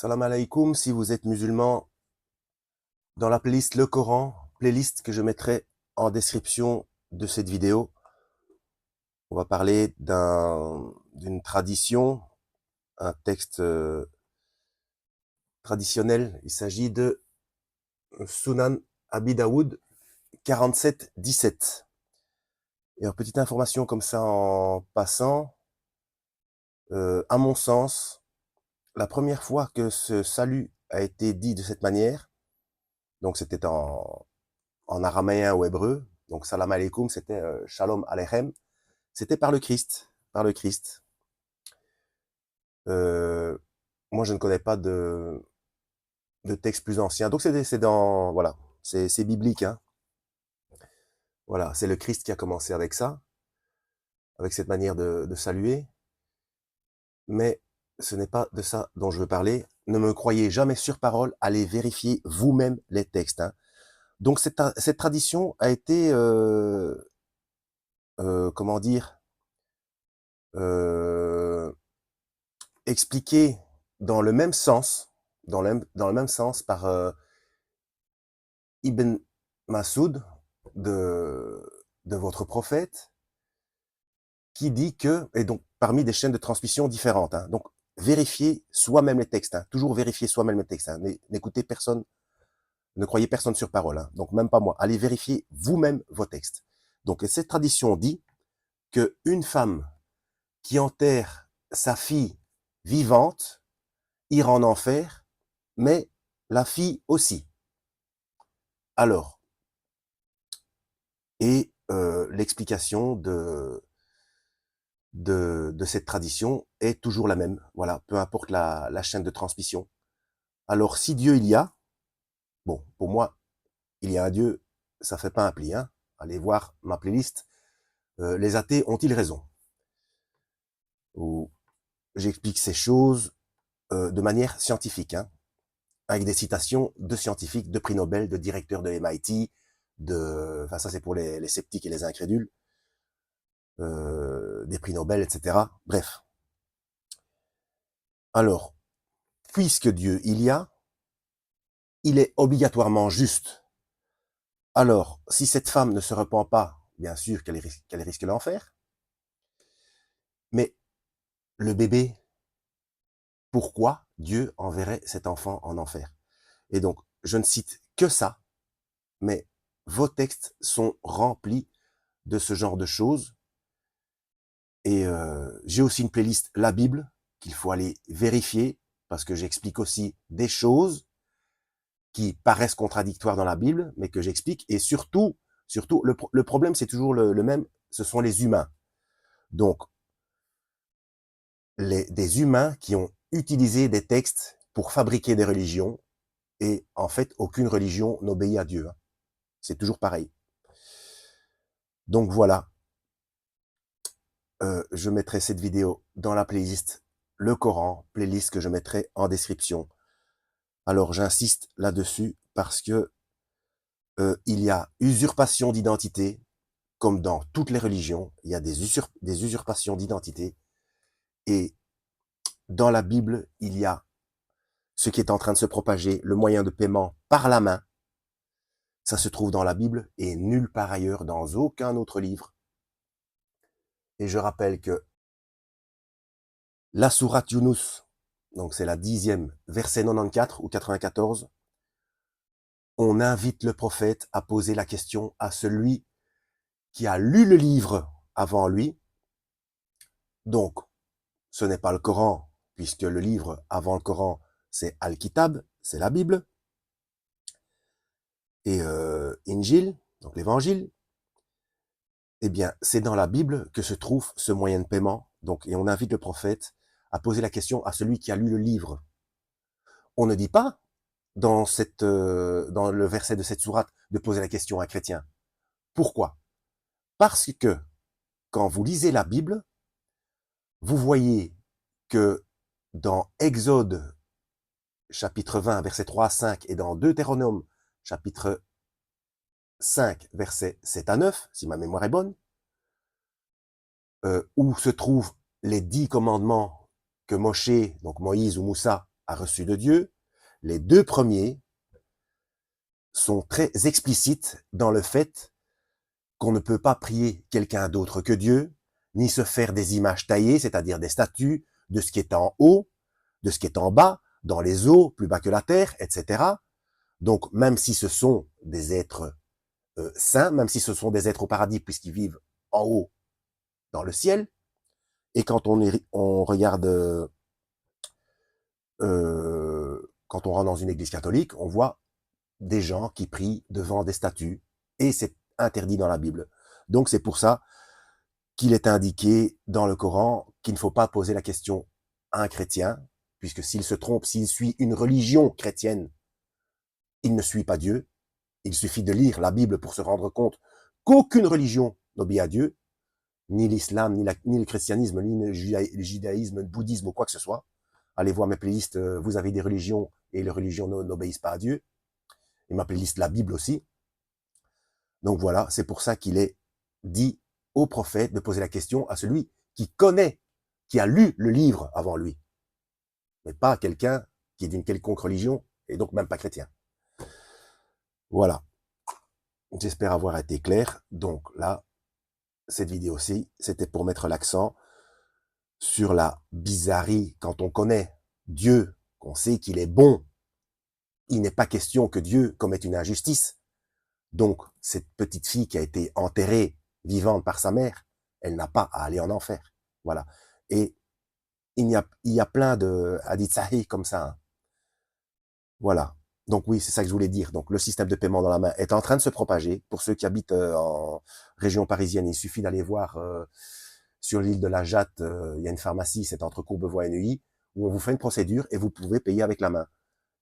Salam alaikum, si vous êtes musulman, dans la playlist Le Coran, playlist que je mettrai en description de cette vidéo, on va parler d'une tradition, un texte traditionnel. Il s'agit de Sunan Abi Daoud 47-17. Et une petite information comme ça en passant, à mon sens, la première fois que ce salut a été dit de cette manière, donc c'était en araméen ou hébreu, donc salam alaikum, c'était shalom aleichem, c'était par le Christ, par le Christ. Euh, Moi, je ne connais pas de texte plus ancien, donc c'est dans, voilà, c'est biblique, hein. Voilà, c'est le Christ qui a commencé avec ça, avec cette manière de saluer, mais ce n'est pas de ça dont je veux parler. Ne me croyez jamais sur parole, allez vérifier vous-même les textes, hein. Donc cette tradition a été, comment dire, euh, expliquée dans le même sens, dans le même sens par Ibn Masoud de votre prophète, qui dit que, et donc parmi des chaînes de transmission différentes, hein, donc vérifiez soi-même les textes, hein, toujours vérifier soi-même les textes, hein, n'écoutez personne, ne croyez personne sur parole, hein, donc même pas moi, allez vérifier vous-même vos textes. Donc cette tradition dit que une femme qui enterre sa fille vivante ira en enfer, mais la fille aussi. Alors, et l'explication de cette tradition est toujours la même, voilà, peu importe la chaîne de transmission. Alors, si Dieu il y a, bon, pour moi, il y a un Dieu, ça fait pas un pli, hein. Allez voir ma playlist, les athées ont-ils raison? Où j'explique ces choses de manière scientifique, hein, avec des citations de scientifiques, de prix Nobel, de directeurs de MIT, enfin ça c'est pour les sceptiques et les incrédules, des prix Nobel, etc. Bref. Alors, puisque Dieu il y a, il est obligatoirement juste. Alors, si cette femme ne se repent pas, bien sûr qu'elle risque l'enfer, mais le bébé, pourquoi Dieu enverrait cet enfant en enfer? Et donc, je ne cite que ça, mais vos textes sont remplis de ce genre de choses. Et j'ai aussi une playlist La Bible, qu'il faut aller vérifier, parce que j'explique aussi des choses qui paraissent contradictoires dans la Bible, mais que j'explique. Et surtout, le problème, c'est toujours le même, ce sont les humains. Donc, des humains qui ont utilisé des textes pour fabriquer des religions, et en fait, aucune religion n'obéit à Dieu, hein. C'est toujours pareil. Donc voilà, je mettrai cette vidéo dans la playlist Le Coran, playlist que je mettrai en description. Alors j'insiste là-dessus parce que il y a usurpation d'identité, comme dans toutes les religions, il y a des usurpations d'identité, et dans la Bible, il y a ce qui est en train de se propager, le moyen de paiement par la main. Ça se trouve dans la Bible et nulle part ailleurs, dans aucun autre livre. Et je rappelle que la sourate Yunus, donc c'est la 10e, verset 94 ou 94, on invite le prophète à poser la question à celui qui a lu le livre avant lui. Donc, ce n'est pas le Coran, puisque le livre avant le Coran, c'est Al-Kitab, c'est la Bible, et Injil, donc l'Évangile. Eh bien, c'est dans la Bible que se trouve ce moyen de paiement. Donc, et on invite le prophète à poser la question à celui qui a lu le livre. On ne dit pas dans le verset de cette sourate de poser la question à un chrétien. Pourquoi? Parce que quand vous lisez la Bible, vous voyez que dans Exode chapitre 20, versets 3 à 5, et dans Deutéronome chapitre 5, versets 7 à 9, si ma mémoire est bonne, où se trouvent les 10 commandements que Moshe, donc Moïse ou Moussa, a reçu de Dieu. Les deux premiers sont très explicites dans le fait qu'on ne peut pas prier quelqu'un d'autre que Dieu, ni se faire des images taillées, c'est-à-dire des statues de ce qui est en haut, de ce qui est en bas, dans les eaux, plus bas que la terre, etc. Donc, même si ce sont des êtres saints, même si ce sont des êtres au paradis, puisqu'ils vivent en haut, dans le ciel, et quand on regarde, quand on rentre dans une église catholique, on voit des gens qui prient devant des statues, et c'est interdit dans la Bible. Donc, c'est pour ça qu'il est indiqué dans le Coran qu'il ne faut pas poser la question à un chrétien, puisque s'il se trompe, s'il suit une religion chrétienne, il ne suit pas Dieu. Il suffit de lire la Bible pour se rendre compte qu'aucune religion n'obéit à Dieu, ni l'islam, ni le christianisme, ni le judaïsme, le bouddhisme ou quoi que ce soit. Allez voir mes playlists, vous avez des religions et les religions n'obéissent pas à Dieu. Et ma playlist, la Bible aussi. Donc voilà, c'est pour ça qu'il est dit au prophète de poser la question à celui qui connaît, qui a lu le livre avant lui, mais pas quelqu'un qui est d'une quelconque religion et donc même pas chrétien. Voilà. J'espère avoir été clair. Donc là, cette vidéo-ci, c'était pour mettre l'accent sur la bizarrerie. Quand on connaît Dieu, qu'on sait qu'il est bon, il n'est pas question que Dieu commette une injustice. Donc, cette petite fille qui a été enterrée vivante par sa mère, elle n'a pas à aller en enfer. Voilà. Et il y a plein de hadiths sahih comme ça. Hein. Voilà. Donc oui, c'est ça que je voulais dire. Donc le système de paiement dans la main est en train de se propager. Pour ceux qui habitent en région parisienne, il suffit d'aller voir sur l'île de la Jatte, il y a une pharmacie, c'est entre Courbevoie et Neuilly, où on vous fait une procédure et vous pouvez payer avec la main.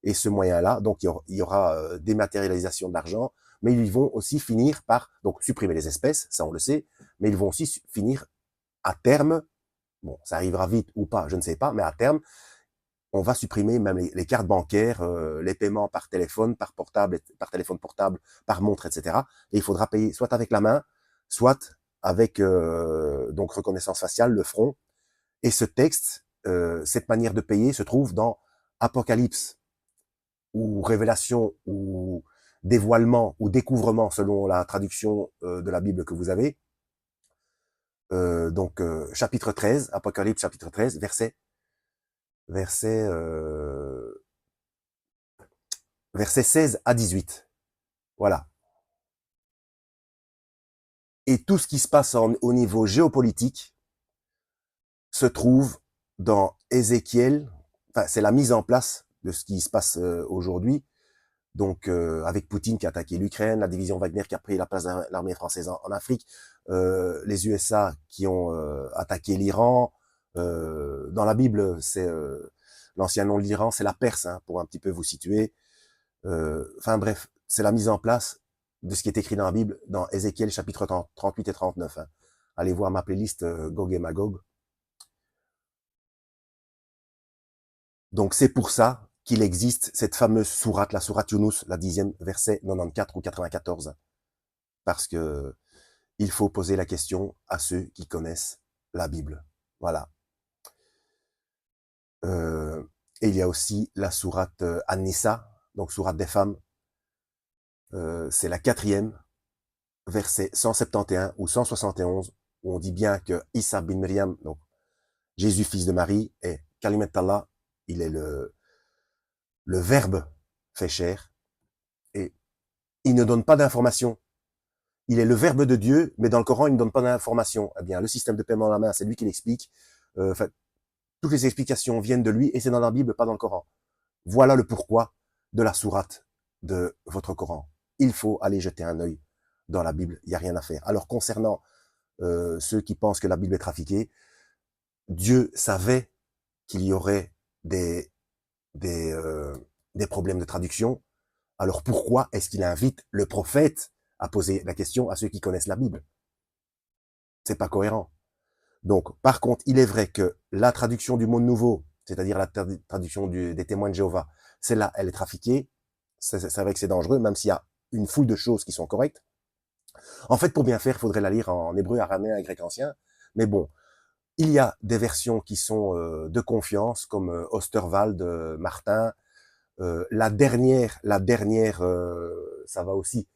Et ce moyen-là, donc il y aura dématérialisation de l'argent, mais ils vont aussi finir par donc supprimer les espèces, ça on le sait, mais ils vont aussi finir à terme, bon, ça arrivera vite ou pas, je ne sais pas, mais à terme, on va supprimer même les cartes bancaires, les paiements par téléphone, par portable, par téléphone portable, par montre, etc. Et il faudra payer soit avec la main, soit avec donc reconnaissance faciale, le front. Et ce texte, cette manière de payer se trouve dans Apocalypse ou Révélation ou Dévoilement ou Découvrement selon la traduction de la Bible que vous avez. Donc chapitre 13, Apocalypse chapitre 13, verset 16 à 18. Voilà. Et tout ce qui se passe au niveau géopolitique se trouve dans Ézéchiel. Enfin, c'est la mise en place de ce qui se passe aujourd'hui. Donc, avec Poutine qui a attaqué l'Ukraine, la division Wagner qui a pris la place de l'armée française en Afrique, les USA qui ont attaqué l'Iran. Dans la Bible, c'est l'ancien nom de l'Iran, c'est la Perse, hein, pour un petit peu vous situer. Enfin bref, c'est la mise en place de ce qui est écrit dans la Bible, dans Ézéchiel chapitre 38 et 39. Hein. Allez voir ma playlist Gog et Magog. Donc c'est pour ça qu'il existe cette fameuse sourate, la sourate Yunus, la 10e, verset 94 ou 94. Parce que il faut poser la question à ceux qui connaissent la Bible. Voilà. Et il y a aussi la sourate An-Nisa, donc sourate des femmes. C'est la 4e, verset 171 ou 171, où on dit bien que Isa bin Maryam, donc Jésus fils de Marie, est Kalimat Allah, il est le verbe fait chair, et il ne donne pas d'informations. Il est le verbe de Dieu, mais dans le Coran, il ne donne pas d'informations. Eh bien, le système de paiement à la main, c'est lui qui l'explique. Enfin, toutes les explications viennent de lui, et c'est dans la Bible, pas dans le Coran. Voilà le pourquoi de la sourate de votre Coran. Il faut aller jeter un œil dans la Bible, il n'y a rien à faire. Alors, concernant ceux qui pensent que la Bible est trafiquée, Dieu savait qu'il y aurait des problèmes de traduction. Alors pourquoi est-ce qu'il invite le prophète à poser la question à ceux qui connaissent la Bible? C'est pas cohérent. Donc, par contre, il est vrai que la traduction du Monde Nouveau, c'est-à-dire la traduction des témoins de Jéhovah, celle-là, elle est trafiquée. C'est vrai que c'est dangereux, même s'il y a une foule de choses qui sont correctes. En fait, pour bien faire, il faudrait la lire en hébreu, araméen et grec ancien. Mais bon, Il y a des versions qui sont de confiance, comme Osterwald, Martin. Ça va aussi,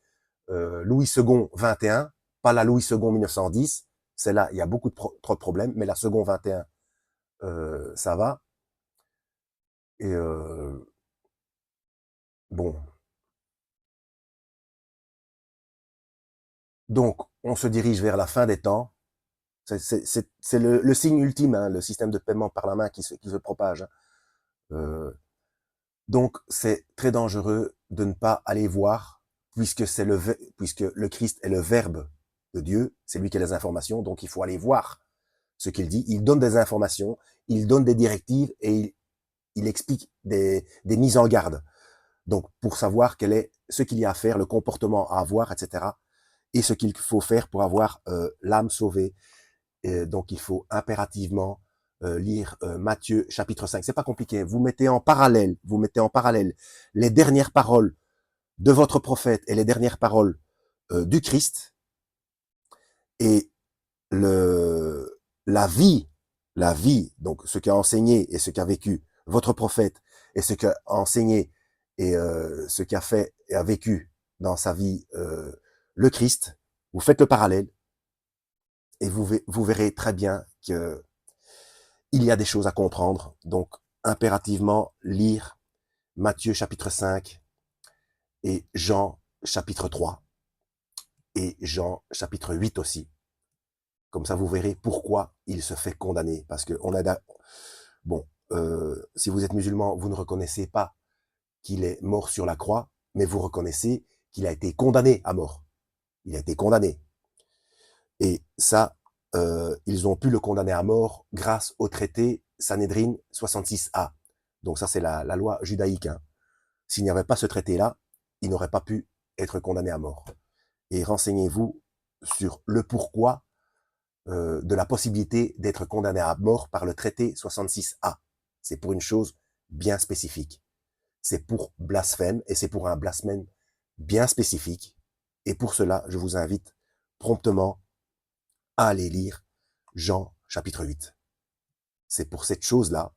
Louis II 21, pas la Louis II 1910. Celle-là, il y a beaucoup trop de problèmes, mais la seconde 21, ça va. Et bon. Donc, on se dirige vers la fin des temps. C'est le signe ultime, hein, le système de paiement par la main qui se propage. Hein. Donc, c'est très dangereux de ne pas aller voir, puisque le Christ est le Verbe de Dieu, c'est lui qui a les informations, donc il faut aller voir ce qu'il dit. Il donne des informations, il donne des directives et il explique des mises en garde. Donc, pour savoir ce qu'il y a à faire, le comportement à avoir, etc. Et ce qu'il faut faire pour avoir l'âme sauvée. Donc, il faut impérativement lire Matthieu chapitre 5. C'est pas compliqué. Vous mettez en parallèle les dernières paroles de votre prophète et les dernières paroles du Christ et la vie, donc ce qu'a enseigné et ce qu'a vécu votre prophète et ce qu'a enseigné et ce qu'a fait et a vécu dans sa vie le Christ. Vous faites le parallèle et vous verrez très bien que il y a des choses à comprendre. Donc, impérativement, lire Matthieu chapitre 5 et Jean chapitre 3 et Jean chapitre 8 aussi. Comme ça, vous verrez pourquoi il se fait condamner. Parce que si vous êtes musulman, vous ne reconnaissez pas qu'il est mort sur la croix, mais vous reconnaissez qu'il a été condamné à mort. Il a été condamné. Et ça, ils ont pu le condamner à mort grâce au traité Sanhédrin 66A. Donc ça, c'est la loi judaïque. Hein. S'il n'y avait pas ce traité-là, il n'aurait pas pu être condamné à mort. Et renseignez-vous sur le pourquoi de la possibilité d'être condamné à mort par le traité 66A. C'est pour une chose bien spécifique. C'est pour blasphème, et c'est pour un blasphème bien spécifique. Et pour cela, je vous invite promptement à aller lire Jean chapitre 8. C'est pour cette chose-là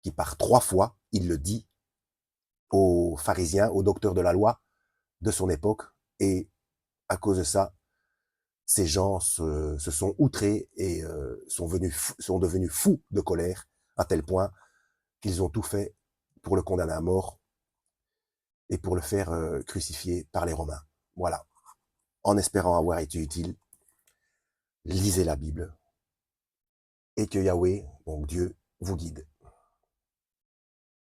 qui par 3 fois, il le dit aux pharisiens, aux docteurs de la loi de son époque, et à cause de ça, ces gens se sont outrés et sont devenus fous de colère, à tel point qu'ils ont tout fait pour le condamner à mort et pour le faire crucifier par les Romains. Voilà. En espérant avoir été utile, lisez la Bible et que Yahweh, donc Dieu, vous guide.